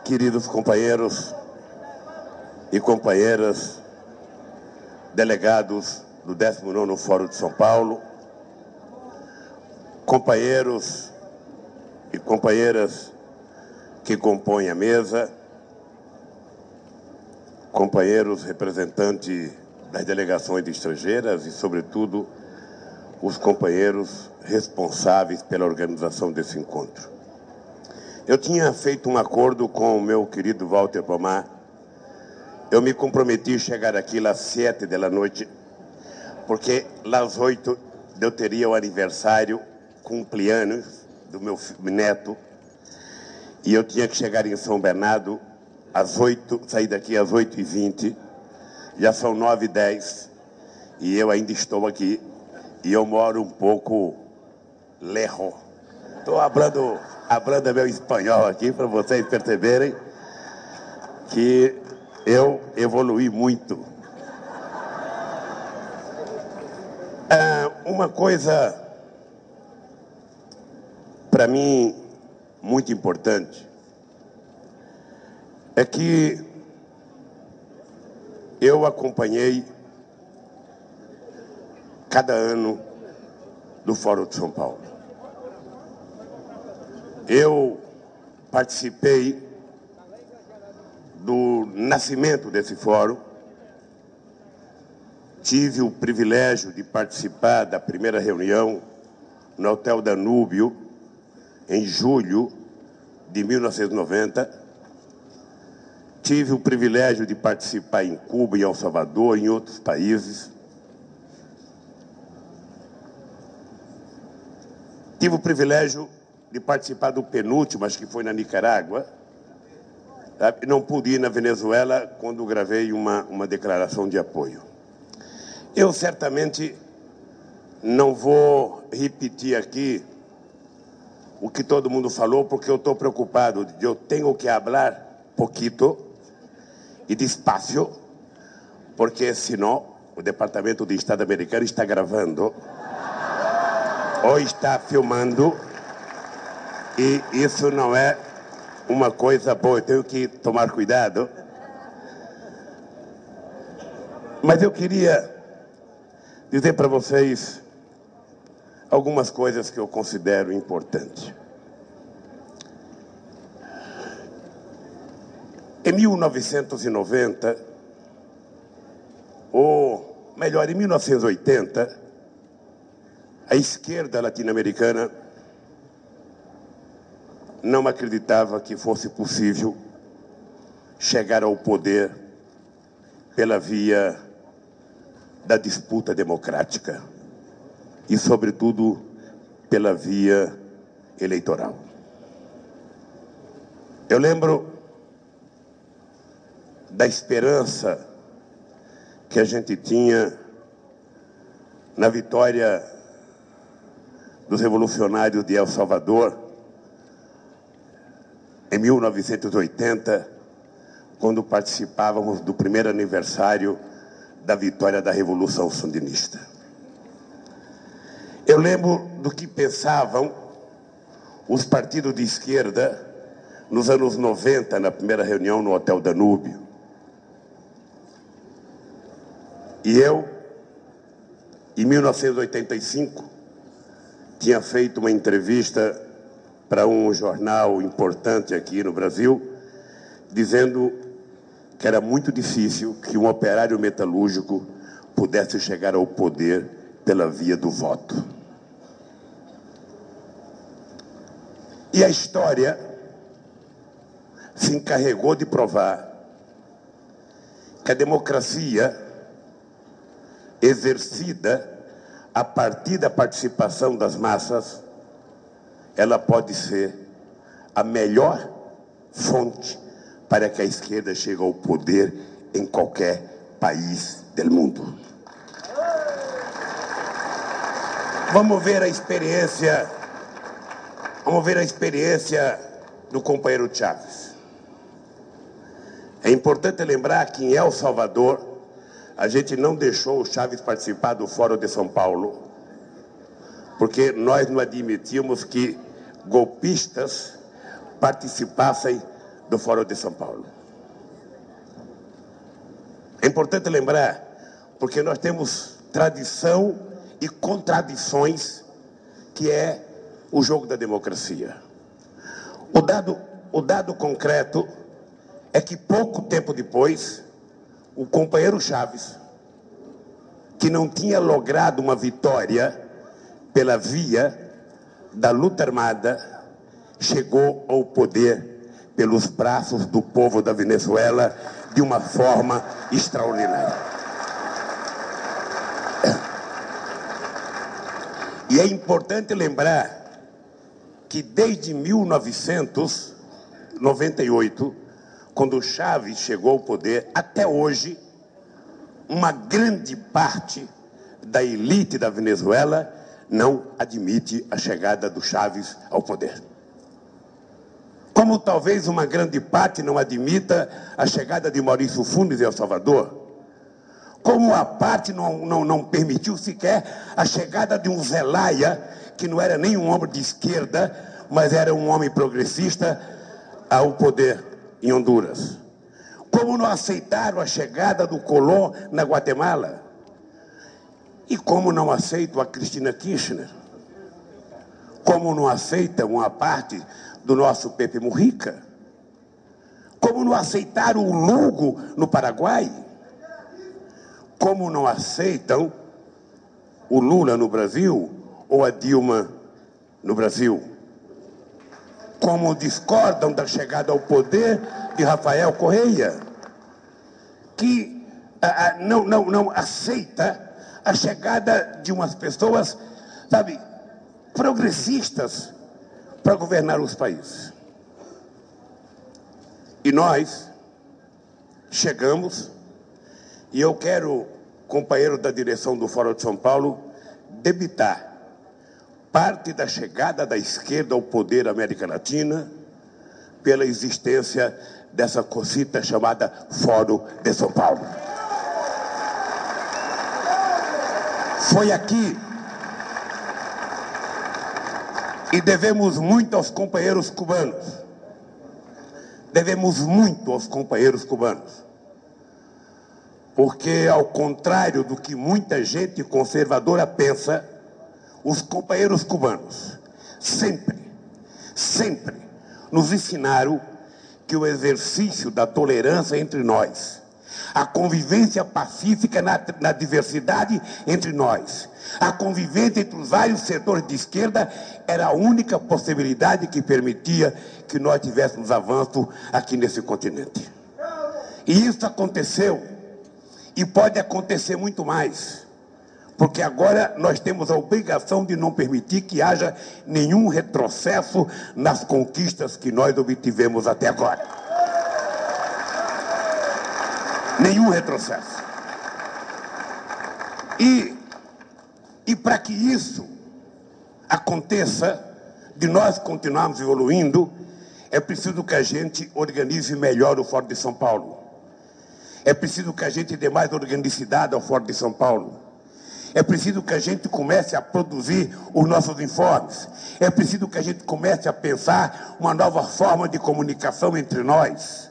Queridos companheiros e companheiras, delegados do 19º Fórum de São Paulo, companheiros e companheiras que compõem a mesa, companheiros representantes das delegações estrangeiras e, sobretudo, os companheiros responsáveis pela organização desse encontro. Eu tinha feito um acordo com o meu querido Walter Pomar. Eu me comprometi a chegar aqui às 7 da noite, porque às 8 eu teria o aniversário, cumpleaños do meu neto, e eu tinha que chegar em São Bernardo às 8, sair daqui às 8h20, já são 9h10, e eu ainda estou aqui, e eu moro um pouco lejos. Estou falando meu espanhol aqui para vocês perceberem que eu evolui muito. Uma coisa para mim muito importante é que eu acompanhei cada ano do Fórum de São Paulo. Eu participei do nascimento desse fórum, tive o privilégio de participar da primeira reunião no Hotel Danúbio, em julho de 1990, tive o privilégio de participar em Cuba, em El Salvador, em outros países, tive o privilégio de participar do penúltimo, acho que foi na Nicarágua. Não pude ir na Venezuela quando gravei uma declaração de apoio. Eu certamente não vou repetir aqui o que todo mundo falou, porque eu estou preocupado. Eu tenho que falar pouquito e despacio, porque senão o Departamento de Estado americano está gravando ou está filmando, e isso não é uma coisa boa. Eu tenho que tomar cuidado. Mas eu queria dizer para vocês algumas coisas que eu considero importantes. Em 1990, ou melhor, em 1980, a esquerda latino-americana não acreditava que fosse possível chegar ao poder pela via da disputa democrática e, sobretudo, pela via eleitoral. Eu lembro da esperança que a gente tinha na vitória dos revolucionários de El Salvador, em 1980, quando participávamos do primeiro aniversário da vitória da Revolução Sandinista. Eu lembro do que pensavam os partidos de esquerda nos anos 90, na primeira reunião no Hotel Danúbio. E eu, em 1985, tinha feito uma entrevista para um jornal importante aqui no Brasil, dizendo que era muito difícil que um operário metalúrgico pudesse chegar ao poder pela via do voto. E a história se encarregou de provar que a democracia exercida a partir da participação das massas, ela pode ser a melhor fonte para que a esquerda chegue ao poder em qualquer país do mundo. Vamos ver a experiência do companheiro Chávez. É importante lembrar que em El Salvador a gente não deixou o Chávez participar do Fórum de São Paulo, porque nós não admitíamos que golpistas participassem do Fórum de São Paulo. É importante lembrar, porque nós temos tradição e contradições, que é o jogo da democracia. O dado concreto é que pouco tempo depois, o companheiro Chaves, que não tinha logrado uma vitória pela via da luta armada, chegou ao poder pelos braços do povo da Venezuela de uma forma extraordinária. E é importante lembrar que desde 1998, quando Chávez chegou ao poder, até hoje, uma grande parte da elite da Venezuela não admite a chegada do Chávez ao poder. Como talvez uma grande parte não admita a chegada de Maurício Funes em El Salvador. Como a parte não permitiu sequer a chegada de um Zelaya, que não era nem um homem de esquerda, mas era um homem progressista, ao poder em Honduras. Como não aceitaram a chegada do Colón na Guatemala. E como não aceitam a Cristina Kirchner. Como não aceitam uma parte do nosso Pepe Mujica. Como não aceitaram o Lugo no Paraguai. Como não aceitam o Lula no Brasil ou a Dilma no Brasil. Como discordam da chegada ao poder de Rafael Correia, que não aceita a chegada de umas pessoas, sabe, progressistas para governar os países. E nós chegamos, e eu quero, companheiro da direção do Fórum de São Paulo, debitar parte da chegada da esquerda ao poder na América Latina pela existência dessa cosita chamada Fórum de São Paulo. Foi aqui, e devemos muito aos companheiros cubanos. Devemos muito aos companheiros cubanos. Porque, ao contrário do que muita gente conservadora pensa, os companheiros cubanos sempre nos ensinaram que o exercício da tolerância entre nós, a convivência pacífica na diversidade entre nós, a convivência entre os vários setores de esquerda era a única possibilidade que permitia que nós tivéssemos avanço aqui nesse continente. E isso aconteceu, e pode acontecer muito mais. Porque agora nós temos a obrigação de não permitir que haja nenhum retrocesso nas conquistas que nós obtivemos até agora. Nenhum retrocesso. E para que isso aconteça, de nós continuarmos evoluindo, é preciso que a gente organize melhor o Fórum de São Paulo. É preciso que a gente dê mais organicidade ao Fórum de São Paulo. É preciso que a gente comece a produzir os nossos informes. É preciso que a gente comece a pensar uma nova forma de comunicação entre nós.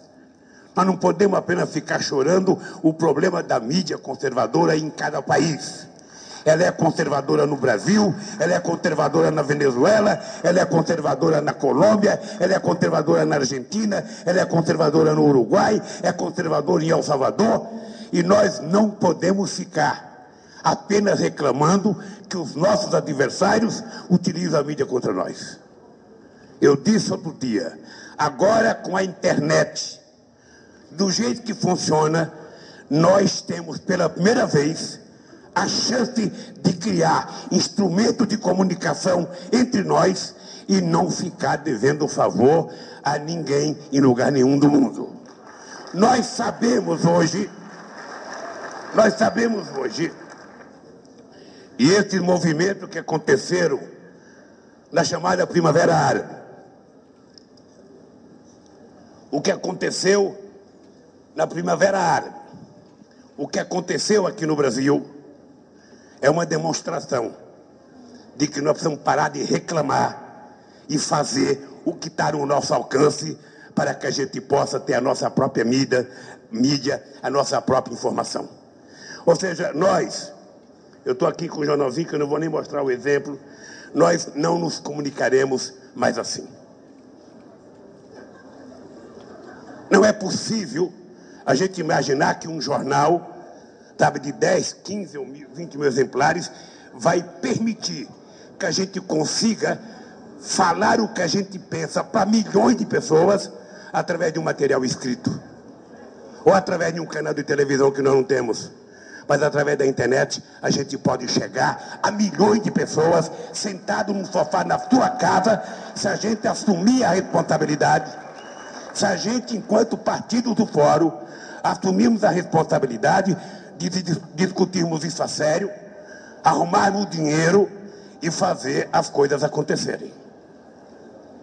Nós não podemos apenas ficar chorando o problema da mídia conservadora em cada país. Ela é conservadora no Brasil, ela é conservadora na Venezuela, ela é conservadora na Colômbia, ela é conservadora na Argentina, ela é conservadora no Uruguai, é conservadora em El Salvador. E nós não podemos ficar apenas reclamando que os nossos adversários utilizam a mídia contra nós. Eu disse outro dia, agora com a internet, do jeito que funciona, nós temos pela primeira vez a chance de criar instrumento de comunicação entre nós e não ficar devendo favor a ninguém em lugar nenhum do mundo. Nós sabemos hoje, e esses movimentos que aconteceram na chamada Primavera Árabe, o que aconteceu na Primavera Árabe, o que aconteceu aqui no Brasil, é uma demonstração de que nós precisamos parar de reclamar e fazer o que está no nosso alcance para que a gente possa ter a nossa própria mídia, a nossa própria informação. Ou seja, eu estou aqui com o jornalzinho, que eu não vou nem mostrar o exemplo, nós não nos comunicaremos mais assim. Não é possível a gente imaginar que um jornal, sabe, de 10, 15 ou 20 mil exemplares, vai permitir que a gente consiga falar o que a gente pensa para milhões de pessoas através de um material escrito. Ou através de um canal de televisão que nós não temos. Mas através da internet a gente pode chegar a milhões de pessoas sentado num sofá na sua casa, se a gente assumir a responsabilidade, se a gente, enquanto partido do Fórum, assumirmos a responsabilidade de discutirmos isso a sério, arrumarmos dinheiro e fazer as coisas acontecerem.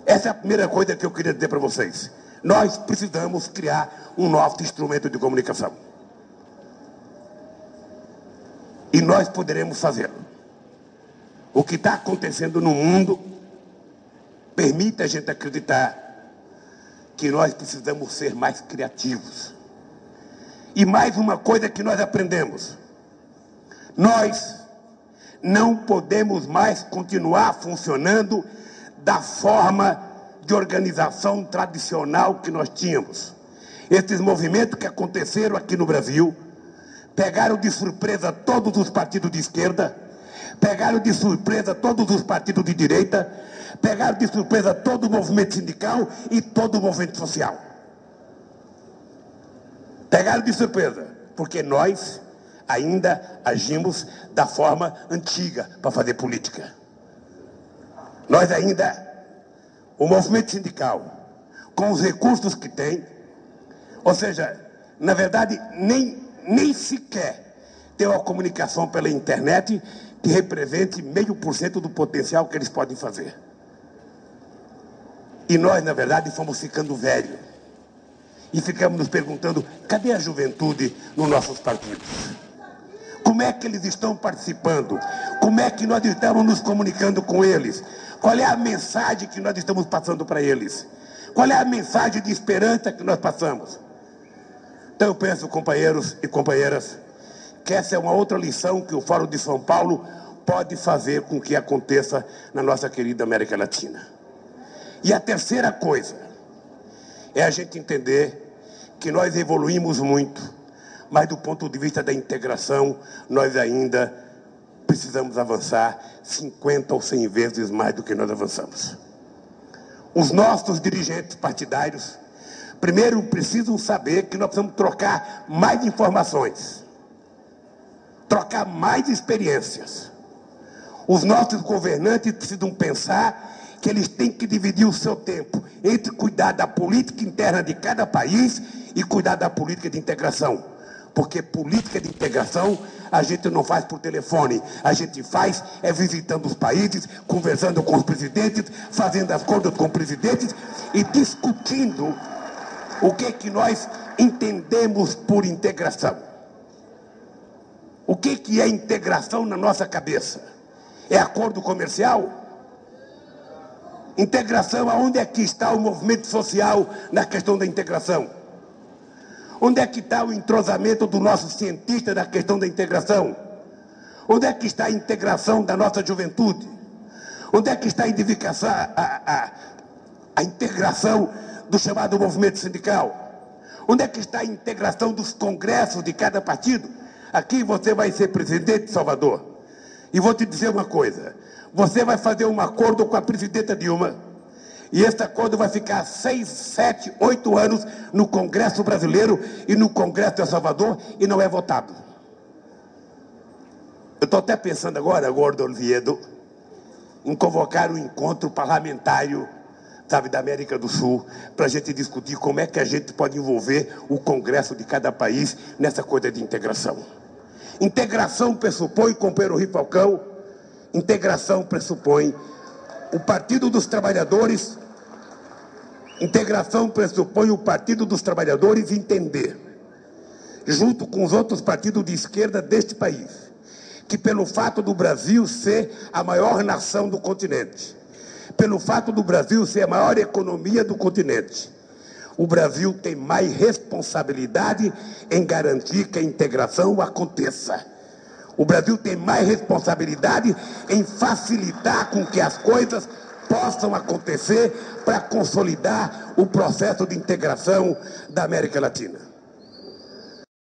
Essa é a primeira coisa que eu queria dizer para vocês. Nós precisamos criar um novo instrumento de comunicação. E nós poderemos fazê-lo. O que está acontecendo no mundo permite a gente acreditar que nós precisamos ser mais criativos. E mais uma coisa que nós aprendemos. Nós não podemos mais continuar funcionando da forma de organização tradicional que nós tínhamos. Esses movimentos que aconteceram aqui no Brasil pegaram de surpresa todos os partidos de esquerda, pegaram de surpresa todos os partidos de direita, pegaram de surpresa todo o movimento sindical e todo o movimento social. Pegaram de surpresa, porque nós ainda agimos da forma antiga para fazer política. Nós ainda, o movimento sindical, com os recursos que tem, ou seja, na verdade, nem sequer tem uma comunicação pela internet que represente 0,5% do potencial que eles podem fazer. E nós, na verdade, fomos ficando velhos. E ficamos nos perguntando, cadê a juventude nos nossos partidos? Como é que eles estão participando? Como é que nós estamos nos comunicando com eles? Qual é a mensagem que nós estamos passando para eles? Qual é a mensagem de esperança que nós passamos? Então eu penso, companheiros e companheiras, que essa é uma outra lição que o Fórum de São Paulo pode fazer com que aconteça na nossa querida América Latina. E a terceira coisa é a gente entender que nós evoluímos muito, mas do ponto de vista da integração, nós ainda precisamos avançar 50 ou 100 vezes mais do que nós avançamos. Os nossos dirigentes partidários, primeiro, precisam saber que nós precisamos trocar mais informações, trocar mais experiências. Os nossos governantes precisam pensar que eles têm que dividir o seu tempo entre cuidar da política interna de cada país e cuidar da política de integração. Porque política de integração a gente não faz por telefone, a gente faz visitando os países, conversando com os presidentes, fazendo acordos com os presidentes e discutindo o que nós entendemos por integração. O que é integração na nossa cabeça? É acordo comercial? Integração, aonde é que está o movimento social na questão da integração? Onde é que está o entrosamento do nosso cientista na questão da integração? Onde é que está a integração da nossa juventude? Onde é que está a integração do chamado movimento sindical? Onde é que está a integração dos congressos de cada partido? Aqui você vai ser presidente de Salvador. E vou te dizer uma coisa. Você vai fazer um acordo com a presidenta Dilma. E esse acordo vai ficar 6, 7, 8 anos no Congresso brasileiro e no Congresso de Salvador e não é votado. Eu estou até pensando agora, Gordo Oviedo, em convocar um encontro parlamentário, sabe, da América do Sul, para a gente discutir como é que a gente pode envolver o Congresso de cada país nessa coisa de integração. Integração pressupõe, companheiro Rui Falcão, integração pressupõe o Partido dos Trabalhadores, integração pressupõe o Partido dos Trabalhadores entender, junto com os outros partidos de esquerda deste país, que pelo fato do Brasil ser a maior nação do continente, pelo fato do Brasil ser a maior economia do continente, o Brasil tem mais responsabilidade em garantir que a integração aconteça. O Brasil tem mais responsabilidade em facilitar com que as coisas possam acontecer para consolidar o processo de integração da América Latina.